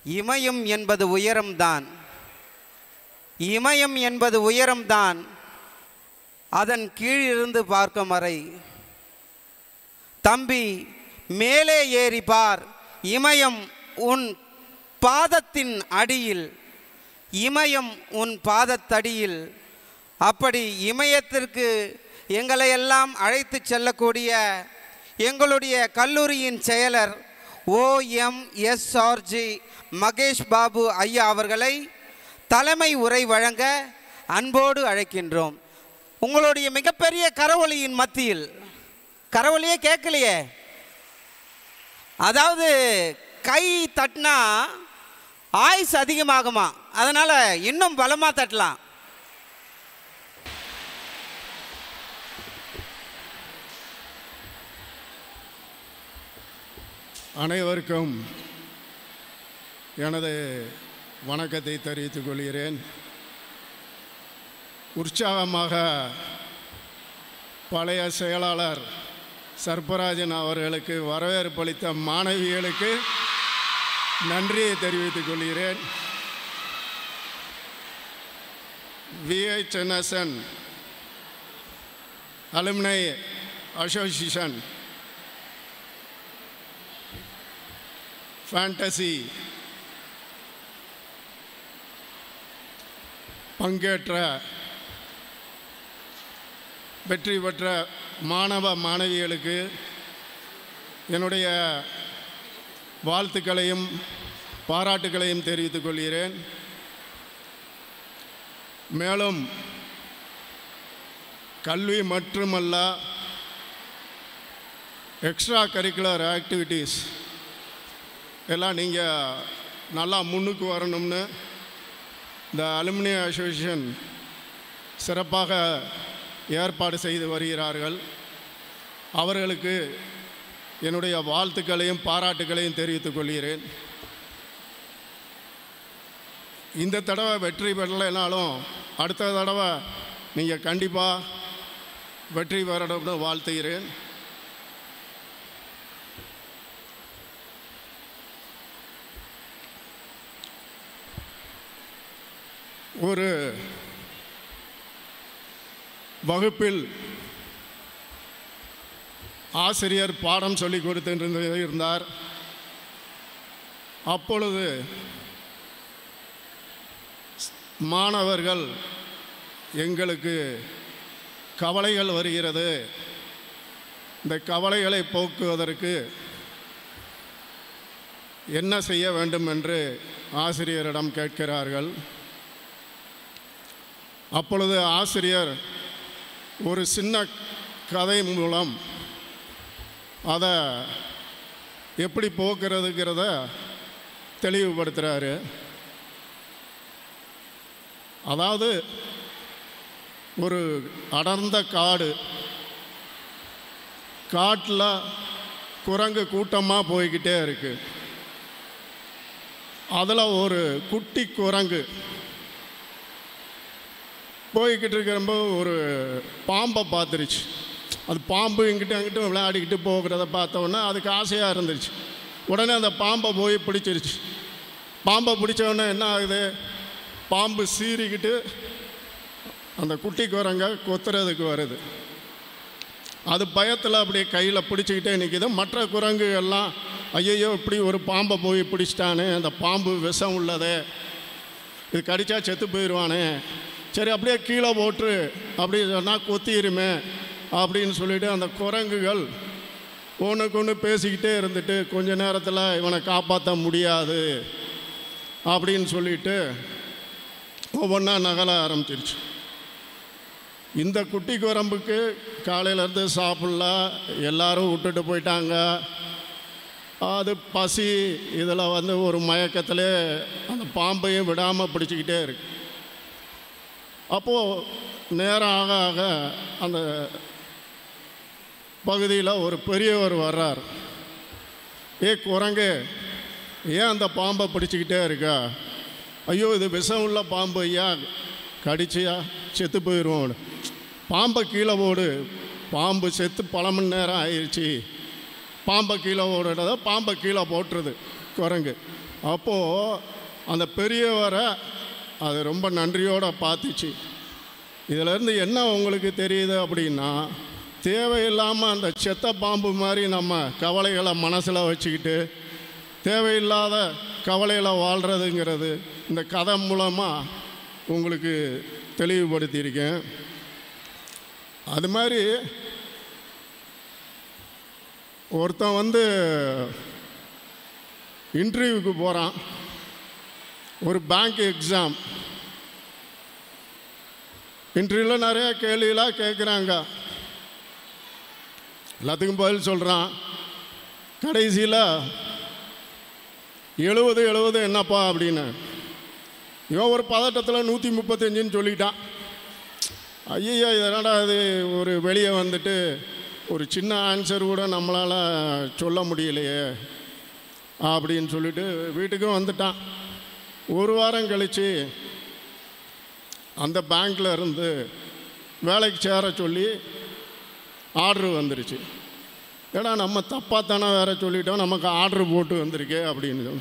இமயம் என்பது உயரம்தான். இமயம் என்பது உயரம்தான். அதன் கீழிருந்து பார்க்கும் வரை. தம்பி, மேலே ஏறி பார். இமயம் உன் பாதத்தின் அடியில். இமயம் உன் பாதத்தடியில். அப்படி இமயத்திற்கு எங்களையெல்லாம் அழைத்து செல்லக்கூடிய எங்களுடைய கல்லூரியின் செயலர் OMSRG மகேஷ் பாபு ஐயா அவர்களை தலைமை உரை வழங்க அன்போடு அழைக்கின்றோம். உங்களுடைய மிகப்பெரிய கரவொலியின் மத்தியில். கரவொலியே கேட்கலையே. அதாவது கை தட்டினா ஆயுஸ் அதிகமாகுமா, அதனால் இன்னும் பலமாக தட்டலாம். அனைவருக்கும் எனது வணக்கத்தை தெரிவித்துக் கொள்கிறேன். உற்சாகமாக பழைய செயலாளர் சர்பராஜன் அவர்களுக்கு வரவேற்பளித்த மாணவிகளுக்கு நன்றியை தெரிவித்துக் கொள்கிறேன். VHNSN அலுமினை அசோசியேஷன் ஃபேண்டசி பங்கேற்ற வெற்றி பெற்ற மாணவ மாணவிகளுக்கு என்னுடைய வாழ்த்துக்களையும் பாராட்டுக்களையும் தெரிவித்துக் கொள்கிறேன். மேலும் கல்வி மட்டுமல்ல, எக்ஸ்ட்ரா கரிக்குலர் ஆக்டிவிட்டீஸ் எல்லாம் நீங்கள் நல்லா முன்னுக்கு வரணும்னு இந்த அலுமினி அசோசியேஷன் சிறப்பாக ஏற்பாடு செய்து வருகிறார்கள். அவர்களுக்கு என்னுடைய வாழ்த்துக்களையும் பாராட்டுக்களையும் தெரிவித்துக் கொள்கிறேன். இந்த தடவை வெற்றி பெறலைனாலும் அடுத்த தடவை நீங்கள் கண்டிப்பாக வெற்றி பெறணும்னு வாழ்த்துகிறேன். ஒரு வகுப்பில் ஆசிரியர் பாடம் சொல்லி கொடுத்து இருந்தார். அப்பொழுது மாணவர்கள், எங்களுக்கு கவலைகள் வருகிறது, இந்த கவலைகளை போக்குவதற்கு என்ன செய்ய வேண்டும் என்று ஆசிரியரிடம் கேட்கிறார்கள். அப்பொழுது ஆசிரியர் ஒரு சின்ன கதை மூலம் அதை எப்படி போக்குறதுங்கிறத தெளிவுபடுத்துகிறாரு. அதாவது ஒரு அடர்ந்த காடு, காட்டில் குரங்கு கூட்டமாக போய்கிட்டே இருக்குது. அதில் ஒரு குட்டி குரங்கு போய்கிட்டு இருக்கிறப்போ ஒரு பாம்பை பார்த்துருச்சு. அது பாம்பு இங்கிட்ட அங்கிட்ட விளையாடிக்கிட்டு போகிறத பார்த்தோன்னே அதுக்கு ஆசையாக இருந்துச்சு. உடனே அந்த பாம்பை போய் பிடிச்சிருச்சு. பாம்பை பிடிச்சோடனே என்ன ஆகுது, பாம்பு சீறிக்கிட்டு அந்த குட்டி குரங்கை கொத்துறதுக்கு வருது. அது பயத்தில் அப்படியே கையில் பிடிச்சிக்கிட்டே நிற்கிது. மற்ற குரங்கு எல்லாம் ஐயையோ இப்படி ஒரு பாம்பை போய் பிடிச்சிட்டானே, அந்த பாம்பு விஷம் உள்ளதே, இது கடித்தா செத்து போயிடுவானே, சரி அப்படியே கீழே போட்டு அப்படி சொன்னால் கொத்திடுமே அப்படின்னு சொல்லிவிட்டு அந்த குரங்குகள் ஒன்றுக்கு ஒன்று பேசிக்கிட்டே இருந்துட்டு கொஞ்ச நேரத்தில் இவனை காப்பாற்ற முடியாது அப்படின்னு சொல்லிட்டு ஒவ்வொன்றா நகல ஆரம்பிச்சிருச்சு. இந்த குட்டி குரம்புக்கு காலையிலேருந்து சாப்பிடல, எல்லாரும் விட்டுட்டு போயிட்டாங்க. அது பசி இதில் ஒரு மயக்கத்திலே அந்த பாம்பையும் விடாமல் பிடிச்சிக்கிட்டே இருக்கு. அப்போது நேரம் ஆக ஆக அந்த பகுதியில் ஒரு பெரியவர் வர்றார். குரங்கு, ஏன் அந்த பாம்பை பிடிச்சிக்கிட்டே இருக்கா? ஐயோ இது விஷம் உள்ள பாம்பு ஐயா, கடிச்சியா செத்து போயிடுவோம். பாம்பை கீழே போடு, பாம்பு செத்து பல மணி நேரம் ஆயிடுச்சு பாம்பை கீழே ஓடுறத பாம்பை கீழே போட்டுருது குரங்கு. அப்போது அந்த பெரியவரை அது ரொம்ப நன்றியோடு பார்த்துச்சு. இதிலேருந்து என்ன உங்களுக்கு தெரியுது அப்படின்னா, தேவையில்லாமல் அந்த செத்த பாம்பு மாதிரி நம்ம கவலைகளை மனசில் வச்சுக்கிட்டு தேவையில்லாத கவலையில் வாழ்கிறதுங்கிறது இந்த கதை மூலமாக உங்களுக்கு தெளிவுபடுத்தியிருக்கேன். அது மாதிரி ஒருத்தன் இன்டர்வியூக்கு போகிறான், ஒரு பேங்க் எக்ஸாம். இன்டர்வியூவில் நிறையா கேள்வியெல்லாம் கேட்குறாங்க, எல்லாத்துக்கும் பதில் சொல்கிறான். கடைசியில் 70 என்னப்பா அப்படின்னு இவன் ஒரு பதட்டத்தில் 135ன்னு சொல்லிட்டான். ஐயா இதனடா இது ஒரு வெளியே ஒரு சின்ன ஆன்சர் கூட நம்மளால் சொல்ல முடியலையே அப்படின்னு சொல்லிட்டு வீட்டுக்கும் வந்துட்டான். ஒரு வாரம் கழித்து அந்த பேங்க்கில் இருந்து வேலைக்கு சேர சொல்லி ஆர்டரு வந்துருச்சு. ஏன்னா நம்ம தப்பாக தானே வேறு சொல்லிட்டோம், நமக்கு ஆர்டரு போட்டு வந்திருக்கே அப்படின்னு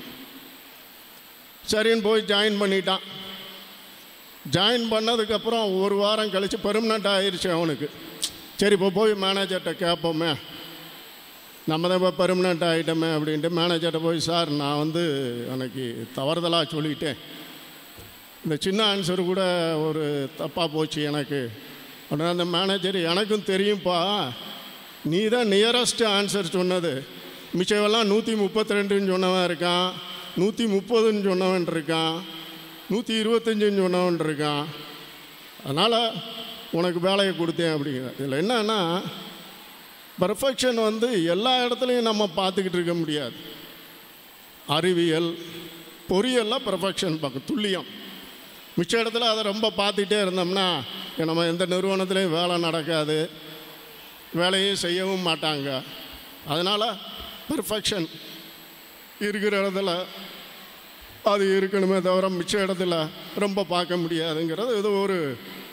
சரின்னு போய் ஜாயின் பண்ணிட்டான். ஜாயின் பண்ணதுக்கப்புறம் ஒரு வாரம் கழித்து பெர்மனெண்ட் ஆகிருச்சு அவனுக்கு. சரி இப்போ போய் மேனேஜர்கிட்ட கேட்போமே, நம்ம தான் இப்போ பெர்மனெண்ட் ஆகிட்டோமே அப்படின்ட்டு மேனேஜர்கிட்ட போய், சார் நான் அன்னைக்கு தவறுதலாக சொல்லிட்டேன், இந்த சின்ன ஆன்சர் கூட ஒரு தப்பாக போச்சு எனக்கு அப்படின்னா அந்த மேனேஜர், எனக்கும் தெரியும்ப்பா, நீ தான் நியரஸ்ட் ஆன்சர் சொன்னது, மிச்சவெல்லாம் 132ன்னு சொன்னவன் இருக்கான், 130ன்னு சொன்னவன் இருக்கான், 125ன்னு சொன்னவன் இருக்கான், அதனால் உனக்கு வேலையை கொடுத்தேன் அப்படிங்கிற. இதில் என்னன்னா, பர்ஃபெக்ஷன் எல்லா இடத்துலையும் நம்ம பார்த்துக்கிட்டு இருக்க முடியாது. அறிவியல் பொறியியலில் பர்ஃபெக்ஷன் பார்க்க துல்லியம். மிச்ச இடத்துல அதை ரொம்ப பார்த்துக்கிட்டே இருந்தோம்னா நம்ம எந்த நிறுவனத்துலேயும் வேலை நடக்காது, வேலையே செய்யவும் மாட்டாங்க. அதனால் பர்ஃபெக்ஷன் இருக்கிற இடத்துல அது இருக்கணுமே தவிர மிச்ச இடத்துல ரொம்ப பார்க்க முடியாதுங்கிறது இது ஒரு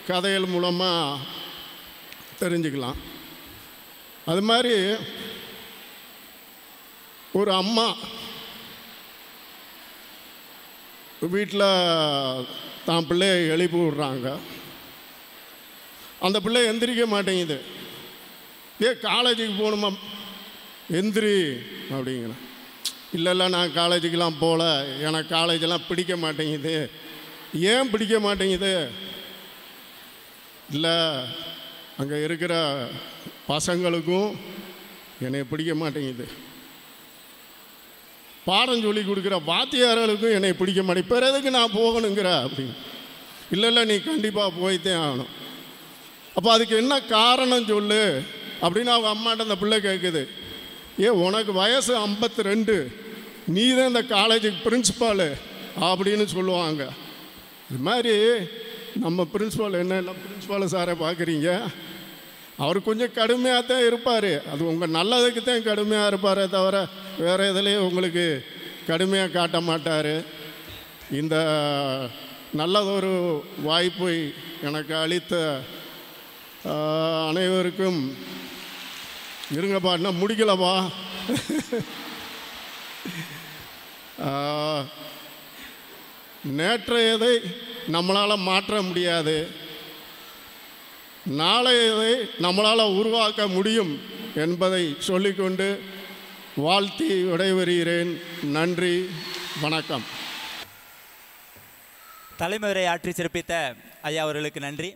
கதைகள் மூலமாக தெரிஞ்சுக்கலாம். அது மாதிரி ஒரு அம்மா வீட்டில் தான் பிள்ளையை எழுப்பி விடுறாங்க. அந்த பிள்ளை எந்திரிக்க மாட்டேங்குது. காலேஜுக்கு போகணுமா, எந்திரி அப்படிங்கிற. இல்லை நான் காலேஜுக்கெலாம் போகல, எனக்கு காலேஜெல்லாம் பிடிக்க மாட்டேங்குது. ஏன் பிடிக்க மாட்டேங்குது? இல்லை அங்கே இருக்கிற பசங்களுக்கும் என்னை பிடிக்க மாட்டேங்குது, பாடம் சொல்லி கொடுக்குற வாத்தியார்களுக்கும் என்னை பிடிக்க மாட்டேங்குது, இப்போ எதுக்கு நான் போகணுங்கிற அப்படின்னு. இல்லை நீ கண்டிப்பாக போய்த்தேன் ஆகணும். அப்போ அதுக்கு என்ன காரணம் சொல்லு அப்படின்னு அவங்க அம்மாட்ட அந்த பிள்ளை கேட்குது. உனக்கு வயசு 52, நீ தான் இந்த காலேஜுக்கு பிரின்சிபாலு அப்படின்னு சொல்லுவாங்க. இது மாதிரி நம்ம பிரின்சிபால் என்ன பிரின்சிபாலை சாரை பார்க்குறீங்க, அவர் கொஞ்சம் கடுமையாக தான் இருப்பார், அது உங்கள் நல்லதுக்கு தான் கடுமையாக இருப்பாரே தவிர வேறு எதுலேயும் உங்களுக்கு கடுமையாக காட்ட மாட்டார். இந்த நல்லதொரு வாய்ப்பை எனக்கு அளித்த அனைவருக்கும், இருங்கப்பா இன்னும் முடிக்கலப்பா, நேற்றையதை நம்மளால் மாற்ற முடியாது, நாளையதை நம்மளால் உருவாக்க முடியும் என்பதை சொல்லிக்கொண்டு வாழ்த்தி விடைபெறுகிறேன். நன்றி, வணக்கம். தலைமுறை ஆற்றி சிறப்பித்த ஐயா அவர்களுக்கு நன்றி.